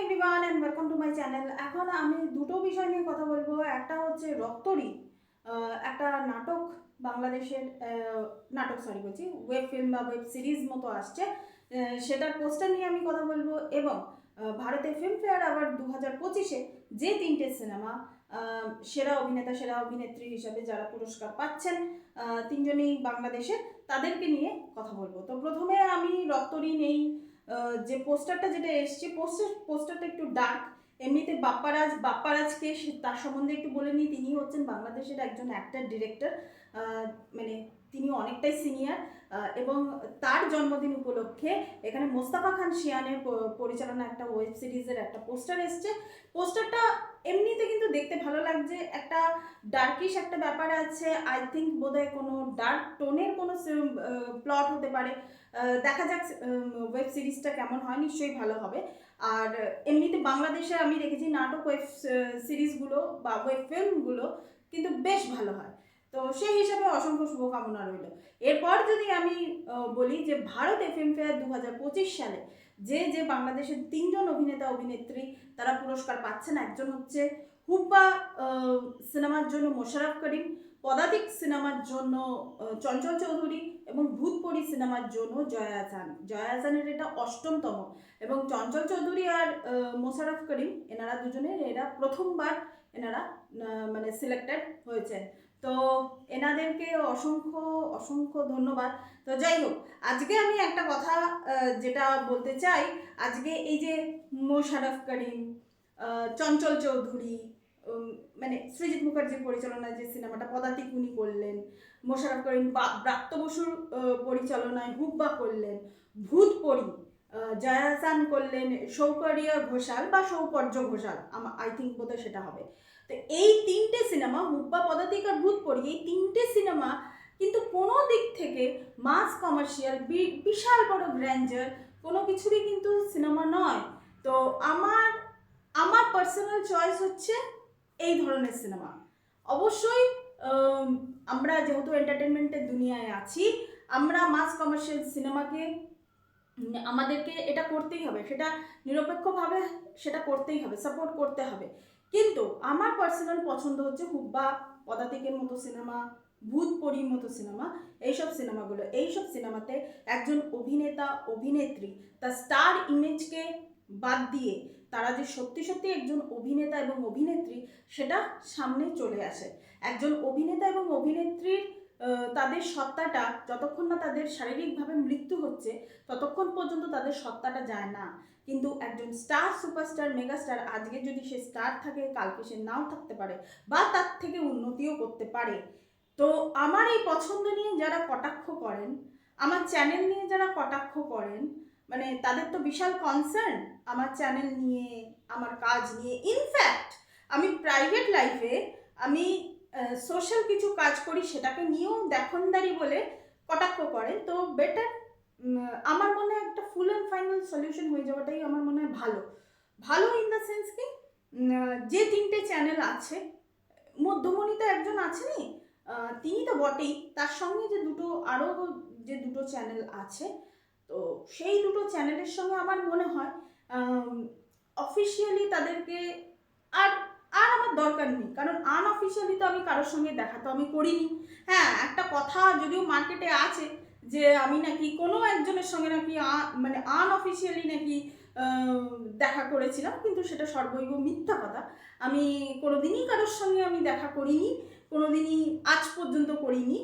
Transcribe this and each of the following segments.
Everyone and welcome to my channel. এখন আমি দুটো বিষয় নিয়ে কথা বলবো। একটা হচ্ছে রক্তরী, একটা নাটক, বাংলাদেশের নাটক বলছি, ওয়েব ফিল্ম বা ওয়েব সিরিজ মতো আসছে, সেটার পোস্টার নিয়ে আমি কথা বলবো। এবং ভারতের ফিল্মফেয়ার অ্যাওয়ার্ড 2025-এ যে তিনটে সিনেমা সেরা অভিনেতা সেরা অভিনেত্রী হিসাবে যারা পুরস্কার পাচ্ছেন, তিনজনেই বাংলাদেশের, তাদেরকে নিয়ে কথা বলবো। তো প্রথমে আমি রক্তরী নেই যে পোস্টারটা যেটা এসছে, পোস্টারটা একটু ডার্ক। এমনিতে বাপ্পারাজকে তার সম্বন্ধে একটু বলে নিই। তিনি হচ্ছেন বাংলাদেশের একজন অ্যাক্টর ডিরেক্টর, মানে তিনি অনেকটাই সিনিয়র, এবং তার জন্মদিন উপলক্ষে এখানে মোস্তফা খান শিয়ানের পরিচালনা একটা ওয়েব সিরিজের একটা পোস্টার এসছে। পোস্টারটা এমনিতে কিন্তু দেখতে ভালো লাগছে, একটা ডার্কিশ একটা ব্যাপার আছে। আই থিঙ্ক বোধহয় কোনো ডার্ক টোনের কোনো প্লট হতে পারে। দেখা যাক ওয়েব সিরিজটা কেমন হয়, নিশ্চয়ই ভালো হবে। আর এমনিতে বাংলাদেশে আমি দেখেছি নাটক ওয়েব সিরিজগুলো বা ওয়েব ফিল্মগুলো কিন্তু বেশ ভালো হয়, তো সেই হিসাবে অসংখ্য শুভকামনা রইল। এরপর যদি আমি বলি যে ভারতে ফিল্মফেয়ার 2025 সালে যে বাংলাদেশের তিনজন অভিনেতা অভিনেত্রী তারা পুরস্কার পাচ্ছেন, একজন হচ্ছে হুব্বা সিনেমার জন্য মোশাররফ করিম, পদাতিক সিনেমার জন্য চঞ্চল চৌধুরী, এবং ভূতপরি সিনেমার জন্য জয়া আহসানের এটা 8তম। এবং চঞ্চল চৌধুরী আর মোশাররফ করিম এনারা দুজনের প্রথমবার এনারা মানে সিলেক্টেড হয়েছেন। তো এনাদেরকে অসংখ্য অসংখ্য ধন্যবাদ। তো যাই হোক, আজকে আমি একটা কথা যেটা বলতে চাই, আজকে এই যে মোশাররফ করিম, চঞ্চল চৌধুরী, মানে সৃজিত মুখার্জির পরিচালনায় যে সিনেমাটা পদাতিক উনি করলেন, মোশাররফ করিম ব্রাত্য বসুর পরিচালনায় হুব্বা করলেন, ভূতপরি জয়া আহসান করলেন, সৌকর্য ঘোষাল বা সৌকর্য ঘোষাল, আই থিঙ্ক বোধহয় সেটা হবে। তো এই তিনটে সিনেমা, হুব্বা, পদাতিক আর ভূতপরি, এই তিনটে সিনেমা কিন্তু কোনো দিক থেকে মাস কমার্শিয়াল বিশাল বড় গ্র্যান্ডার কোনো কিছুরই কিন্তু সিনেমা নয়। তো আমার পার্সোনাল চয়েস হচ্ছে এই ধরনের সিনেমা। অবশ্যই আমরা যেহেতু এন্টারটেনমেন্টের দুনিয়ায় আছি, আমরা মাস কমার্শিয়াল সিনেমাকে আমাদেরকে এটা করতেই হবে, সেটা নিরপেক্ষভাবে সেটা করতেই হবে, সাপোর্ট করতে হবে। কিন্তু আমার পার্সোনাল পছন্দ হচ্ছে হুব্বা, পদাতিকের মতো সিনেমা, ভূতপরির মতো সিনেমা, এইসব সিনেমাতে একজন অভিনেতা অভিনেত্রী তার স্টার ইমেজকে বাদ দিয়ে তারা যে সত্যি সত্যি একজন অভিনেতা এবং অভিনেত্রী সেটা সামনে চলে আসে। একজন অভিনেতা এবং অভিনেত্রীর তাদের সত্তাটা যতক্ষণ না তাদের শারীরিকভাবে মৃত্যু হচ্ছে ততক্ষণ পর্যন্ত তাদের সত্তাটা যায় না। কিন্তু একজন স্টার, সুপারস্টার, মেগাস্টার, আজকে যদি সে স্টার থাকে কালকে সে নাও থাকতে পারে বা তার থেকে উন্নতিও করতে পারে। তো আমার এই পছন্দ নিয়ে যারা কটাক্ষ করেন, আমার চ্যানেল নিয়ে যারা কটাক্ষ করেন, মানে তাদের তো বিশাল কনসার্ন আমার চ্যানেল নিয়ে, আমার কাজ নিয়ে। ইনফ্যাক্ট আমি প্রাইভেট লাইফে আমি সোশ্যাল কিছু কাজ করি, সেটাকে নিয়েও দেখনদারি বলে কটাক্ষ করেন। তো বেটার আমার মনে হয় একটা ফুল অ্যান্ড ফাইনাল সলিউশন হয়ে যাওয়াটাই আমার মনে হয় ভালো ইন দ্য সেন্স কি, যে তিনটে চ্যানেল আছে, মধ্যমণি তো একজন আছেনই, তিনি তো বটেই, তার সঙ্গে যে দুটো চ্যানেল আছে, তো সেই দুটো চ্যানেলের সঙ্গে আমার মনে হয় অফিসিয়ালি তাদেরকে আর আমার দরকার নেই, কারণ আনঅফিসিয়ালি তো আমি কারোর সঙ্গে দেখা তো আমি করিনি। হ্যাঁ, একটা কথা যদিও মার্কেটে আছে যে আমি নাকি কোনো একজনের সঙ্গে নাকি মানে আনঅফিসিয়ালি নাকি দেখা করেছিলাম, কিন্তু সেটা সর্বৈব মিথ্যা কথা। আমি কোনোদিনই কারোর সঙ্গে আমি দেখা করিনি, কোনোদিনই আজ পর্যন্ত করিনি।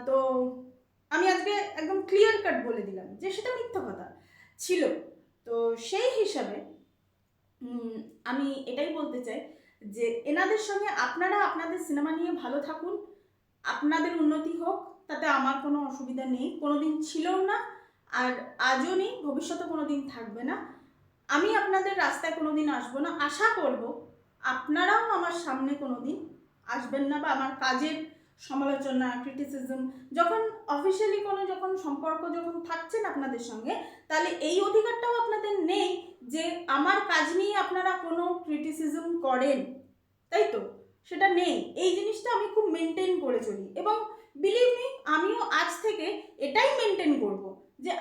তো আমি আজকে একদম ক্লিয়ার কাট বলে দিলাম যে সেটা মিথ্যা কথা ছিল। তো সেই হিসাবে আমি এটাই বলতে চাই যে এনাদের সঙ্গে আপনারা আপনাদের সিনেমা নিয়ে ভালো থাকুন, আপনাদের উন্নতি হোক, তাতে আমার কোনো অসুবিধা নেই, কোনোদিন ছিলও না, আর আজও নেই, ভবিষ্যতে কোনো দিন থাকবে না। আমি আপনাদের রাস্তায় কোনো দিন আসবো না, আশা করব আপনারাও আমার সামনে কোনো দিন আসবেন না, বা আমার কাজের সমালোচনা, ক্রিটিসিজম, যখন অফিসিয়ালি কোনো যখন সম্পর্ক যখন থাকছেন আপনাদের সঙ্গে, তাহলে এই অধিকারটাও আপনাদের নেই যে আমার কাজ নিয়ে আপনারা কোনো ক্রিটিসিজম করেন, তাই তো? সেটা নেই। এই জিনিসটা আমি খুব মেনটেন করে চলি, এবং বিলিভ মি আমিও আজ থেকে এটাই মেনটেন করব যে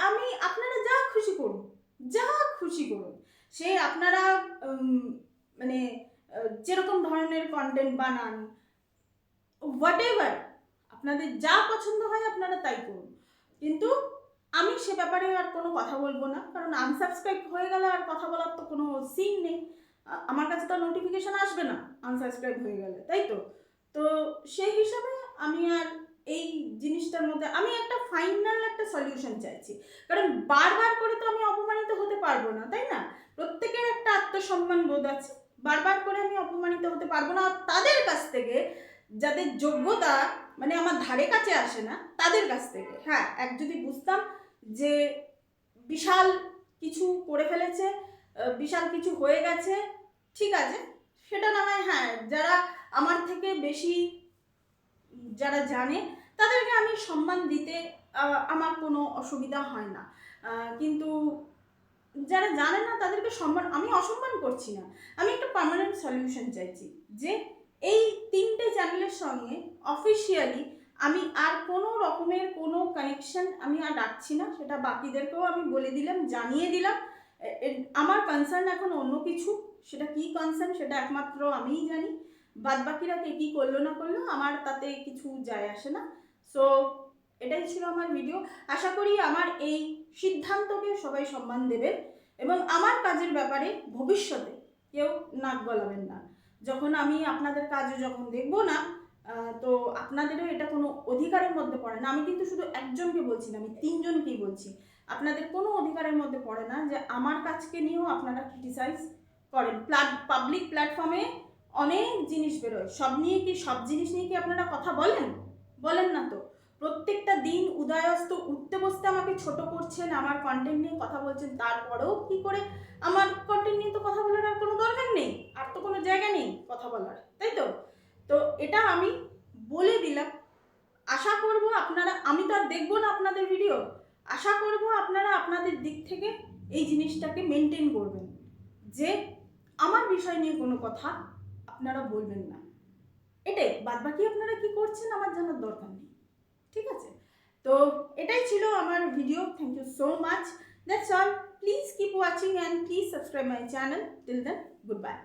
আপনারা যা খুশি করুন, সে আপনারা মানে যেরকম ধরনের কন্টেন্ট বানান, হোয়াট এভার আপনাদের যা পছন্দ হয় আপনারা তাই করুন, কিন্তু আমি সে ব্যাপারে আর কোনো কথা বলবো না, কারণ আনসাবস্ক্রাইব হয়ে গেলে আর কথা বলার তো কোনো সিন নেই। আমার কাছে তো নোটিফিকেশান আসবে না আনসাবস্ক্রাইব হয়ে গেলে, তাই তো? তো সেই হিসাবে আমি আর এই জিনিসটার মধ্যে আমি একটা ফাইনাল একটা সলিউশন চাইছি, কারণ বারবার করে তো আমি অপমানিত হতে পারবো না, তাই না? প্রত্যেকের একটা আত্মসম্মান বোধ আছে, বারবার করে আমি অপমানিত হতে পারবো না। আর তাদের কাছ থেকে যাদের যোগ্যতা মানে আমার ধারে কাছে আসে না, তাদের কাছ থেকে হ্যাঁ এক যদি বুঝতাম যে বিশাল কিছু করে ফেলেছে, বিশাল কিছু হয়ে গেছে, ঠিক আছে, সেটা না হয় হ্যাঁ যারা আমার থেকে বেশি যারা জানে তাদেরকে আমি সম্মান দিতে আমার কোনো অসুবিধা হয় না, কিন্তু যারা জানে না তাদেরকে সম্মান আমি অসম্মান করছি না। আমি একটা পার্মানেন্ট সলিউশন চাইছি যে এই 3টে চ্যানেলের সঙ্গে অফিসিয়ালি আমি আর কোনো রকমের কোনো কানেকশন আমি আর রাখছি না, সেটা বাকিদেরকেও আমি বলে দিলাম, জানিয়ে দিলাম। আমার কনসার্ন এখন অন্য কিছু, সেটা কি কনসার্ন সেটা একমাত্র আমিই জানি, বাদ বাকিরা কে কী করলো না করলো আমার তাতে কিছু যায় আসে না। সো এটাই ছিল আমার ভিডিও। আশা করি আমার এই সিদ্ধান্তকে সবাই সম্মান দেবেন এবং আমার কাজের ব্যাপারে ভবিষ্যতে কেউ নাক গলাবেন না। যখন আমি আপনাদের কাজও যখন দেখব না, তো আপনাদেরও এটা কোনো অধিকারের মধ্যে পড়ে না। আমি কিন্তু শুধু একজনকে বলছি না, আমি 3জনকেই বলছি। আপনাদের কোনো অধিকারের মধ্যে পড়ে না যে আমার কাজকে নিয়েও আপনারা ক্রিটিসাইজ করেন। পাবলিক প্ল্যাটফর্মে অনেক জিনিস বেরোয়, সব নিয়ে কি সব জিনিস নিয়ে কি আপনারা কথা বলেন? বলেন না তো। প্রত্যেকটা দিন উদয়স্ত উঠতে বসতে আমাকে ছোট করছেন, আমার কন্টেন্ট নিয়ে কথা বলছেন, তারপরেও কি করে আমার কন্টেন্ট নিয়ে তো কথা বলার আর কোনো দরকার নেই, আর তো কোনো জায়গা নেই কথা বলার, তাই তো? তো এটা আমি বলে দিলাম। আশা করব আপনারা, আমি তো আর দেখবো না আপনাদের ভিডিও, আশা করব আপনারা আপনাদের দিক থেকে এই জিনিসটাকে মেনটেন করবেন যে আমার বিষয় নিয়ে কোনো কথা আপনারা বলবেন না। এটাই, বাদবাকি আপনারা কি করছেন আমার জানার দরকার নেই, ঠিক আছে? তো এটাই ছিল আমার video. Thank you so much. That's all. Please keep watching and please subscribe my channel. Till then, good by.